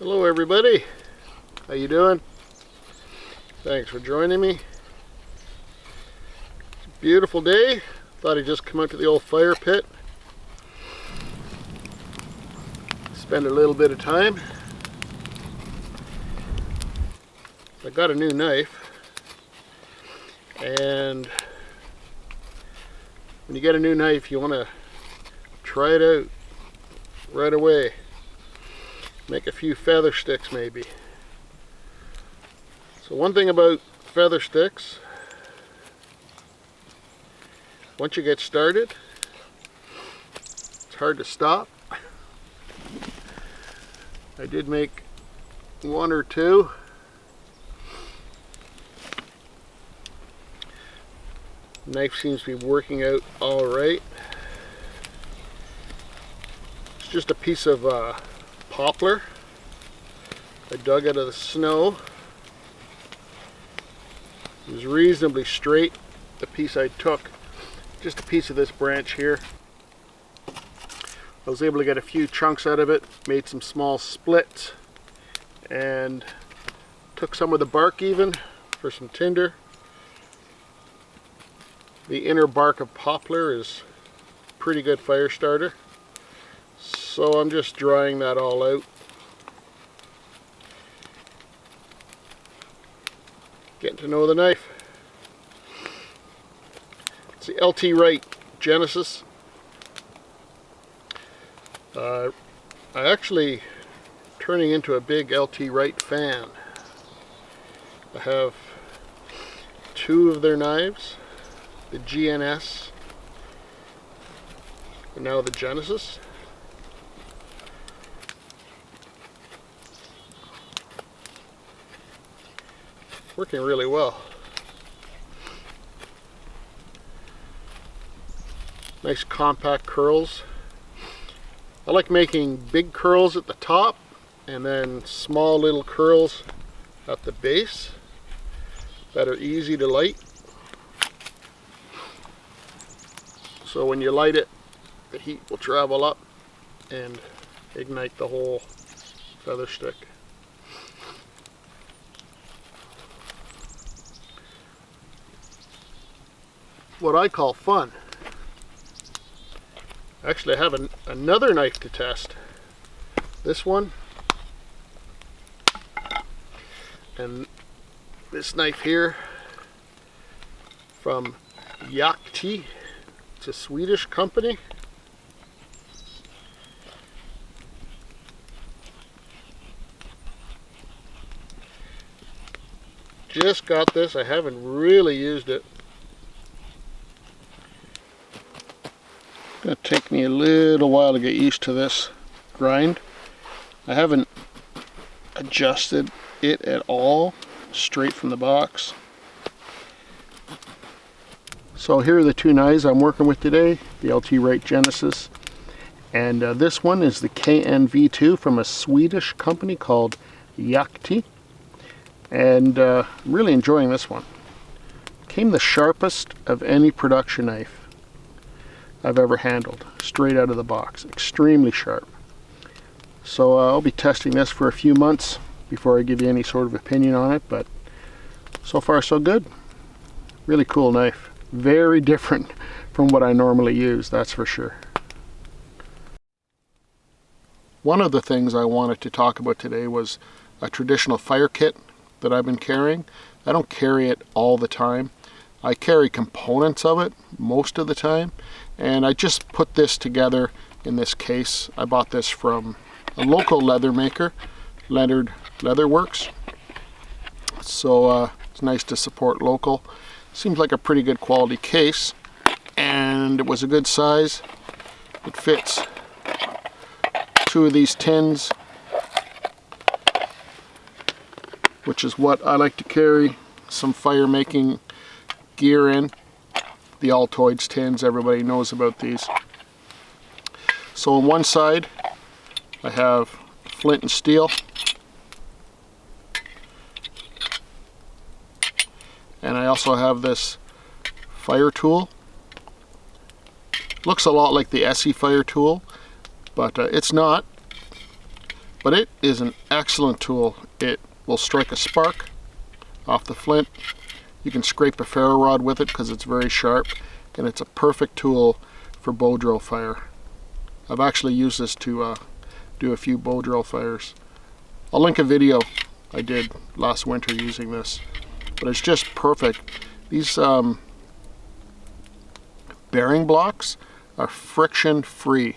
Hello everybody, how you doing? Thanks for joining me. It's a beautiful day. Thought I'd just come out to the old fire pit, spend a little bit of time. I got a new knife, and when you get a new knife you want to try it out right away. Make a few Feathersticks maybe. So one thing about Feathersticks, once you get started, it's hard to stop. I did make one or two. The knife seems to be working out all right. It's just a piece of poplar I dug out of the snow. It was reasonably straight, the piece I took. Just a piece of this branch here. I was able to get a few chunks out of it, made some small splits, and took some of the bark even for some tinder. The inner bark of poplar is a pretty good fire starter. So I'm just drying that all out. Getting to know the knife. It's the LT Wright Genesis. I'm actually turning into a big LT Wright fan. I have two of their knives, the GNS and now the Genesis. Working really well. Nice compact curls. I like making big curls at the top and then small little curls at the base that are easy to light. So when you light it, the heat will travel up and ignite the whole feather stick. What I call fun. Actually, I have another knife to test. This one and this knife here from Yakti. It's a Swedish company. Just got this. I haven't really used it. It's going to take me a little while to get used to this grind. I haven't adjusted it at all, straight from the box. So here are the two knives I'm working with today, the LT Wright Genesis, and this one is the KNV2 from a Swedish company called Yakti, and I'm really enjoying this one. Came the sharpest of any production knife I've ever handled, straight out of the box. Extremely sharp. So I'll be testing this for a few months before I give you any sort of opinion on it, but so far so good. Really cool knife. Very different from what I normally use, that's for sure. One of the things I wanted to talk about today was a traditional fire kit that I've been carrying. I don't carry it all the time. I carry components of it most of the time, and I just put this together in this case. I bought this from a local leather maker, LeonardLeatherWorks. So it's nice to support local. Seems like a pretty good quality case, and it was a good size. It fits two of these tins, which is what I like to carry some fire making gear in. The Altoids tins, everybody knows about these. So on one side I have flint and steel, and I also have this fire tool. Looks a lot like the Essie fire tool, but it's not. But it is an excellent tool. It will strike a spark off the flint. You can scrape a ferro rod with it because it's very sharp, and it's a perfect tool for bow drill fire. I've actually used this to do a few bow drill fires. I'll link a video I did last winter using this, but it's just perfect. These bearing blocks are friction free,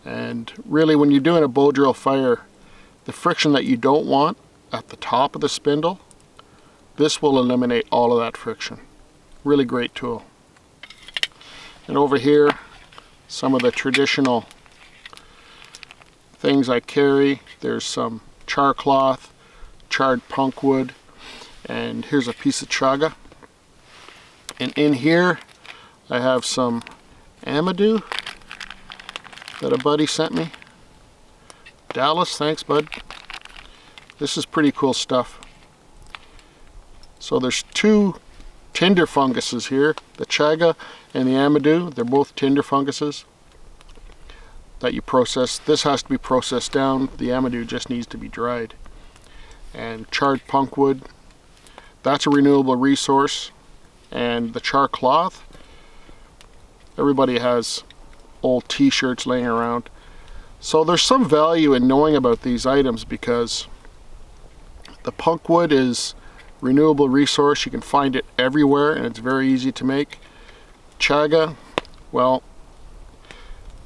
and really when you're doing a bow drill fire, the friction that you don't want at the top of the spindle, this will eliminate all of that friction. Really great tool. And over here, some of the traditional things I carry. There's some char cloth, charred punk wood, and here's a piece of chaga. And in here I have some amadou that a buddy sent me. Dallas, thanks bud. This is pretty cool stuff. So there's two tinder funguses here, the chaga and the amadou. They're both tinder funguses that you process. This has to be processed down. The amadou just needs to be dried. And charred punk wood, that's a renewable resource. And the char cloth, everybody has old t-shirts laying around. So there's some value in knowing about these items, because the punk wood is renewable resource. You can find it everywhere and it's very easy to make. Chaga, well,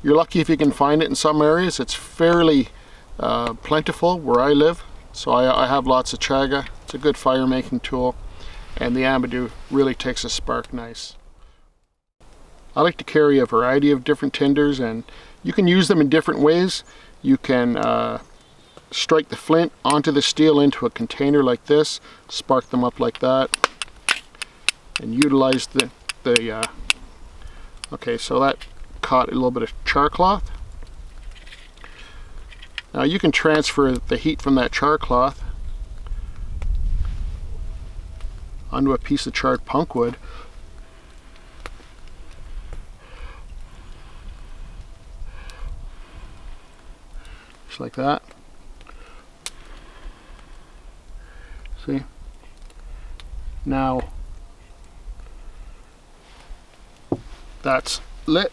you're lucky if you can find it in some areas. It's fairly plentiful where I live, so I have lots of chaga. It's a good fire making tool, and the amadou really takes a spark nice. I like to carry a variety of different tinders, and you can use them in different ways. You can strike the flint onto the steel into a container like this, spark them up like that, and utilize the okay, so that caught a little bit of char cloth. Now you can transfer the heat from that char cloth onto a piece of charred punk wood. Just like that. See? Now that's lit.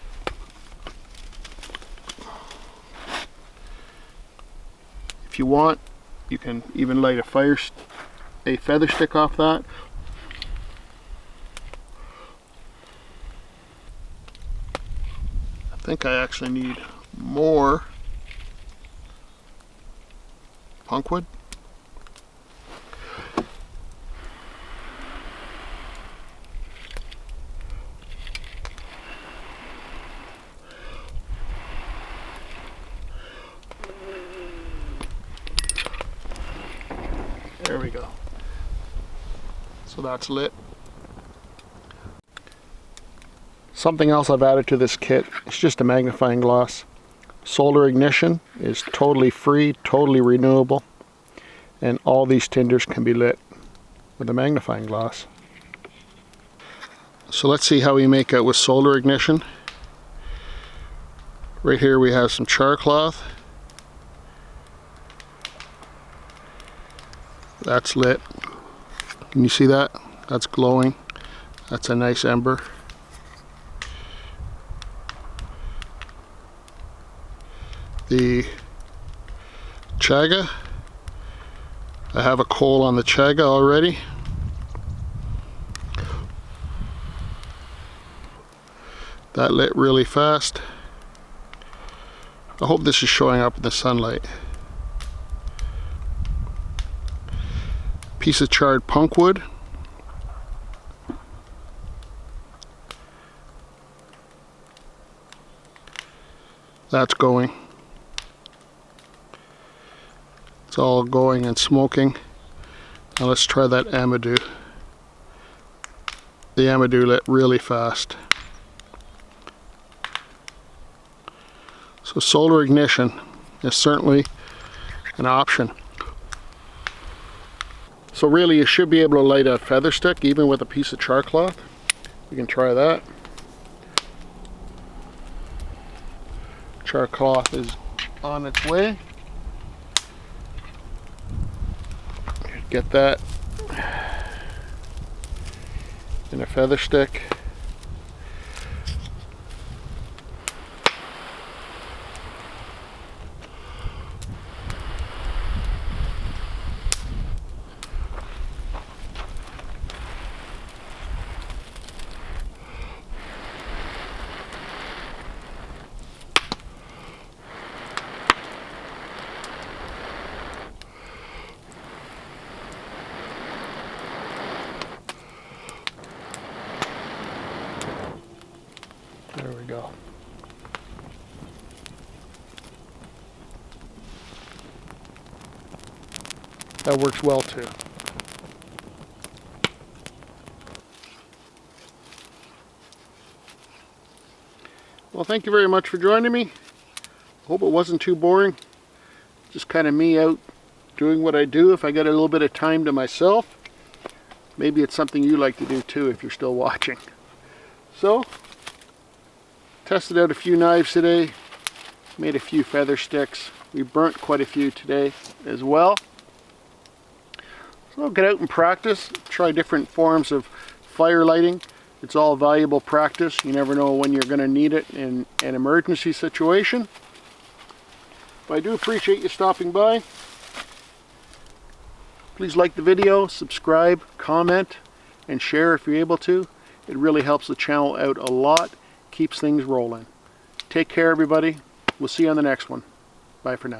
If you want, you can even light a feather stick off that. I think I actually need more punk wood. There we go. So that's lit. Something else I've added to this kit is just a magnifying glass. Solar ignition is totally free, totally renewable, and all these tinders can be lit with a magnifying glass. So let's see how we make out with solar ignition. Right here we have some char cloth. That's lit. Can you see that? That's glowing. That's a nice ember. The chaga, I have a coal on the chaga already. That lit really fast. I hope this is showing up in the sunlight. Piece of charred punk wood. That's going. It's all going and smoking. Now let's try that amadou. The amadou lit really fast. So solar ignition is certainly an option. So really you should be able to light a feather stick even with a piece of char cloth. You can try that. Char cloth is on its way. Get that in a feather stick. There we go. That works well too. Well, thank you very much for joining me. Hope it wasn't too boring. Just kind of me out doing what I do if I get a little bit of time to myself. Maybe it's something you like to do too if you're still watching. So, tested out a few knives today, made a few feather sticks. We burnt quite a few today as well. So get out and practice, try different forms of fire lighting. It's all valuable practice. You never know when you're going to need it in an emergency situation. But I do appreciate you stopping by. Please like the video, subscribe, comment, and share if you're able to. It really helps the channel out a lot, keeps things rolling. Take care, everybody. We'll see you on the next one. Bye for now.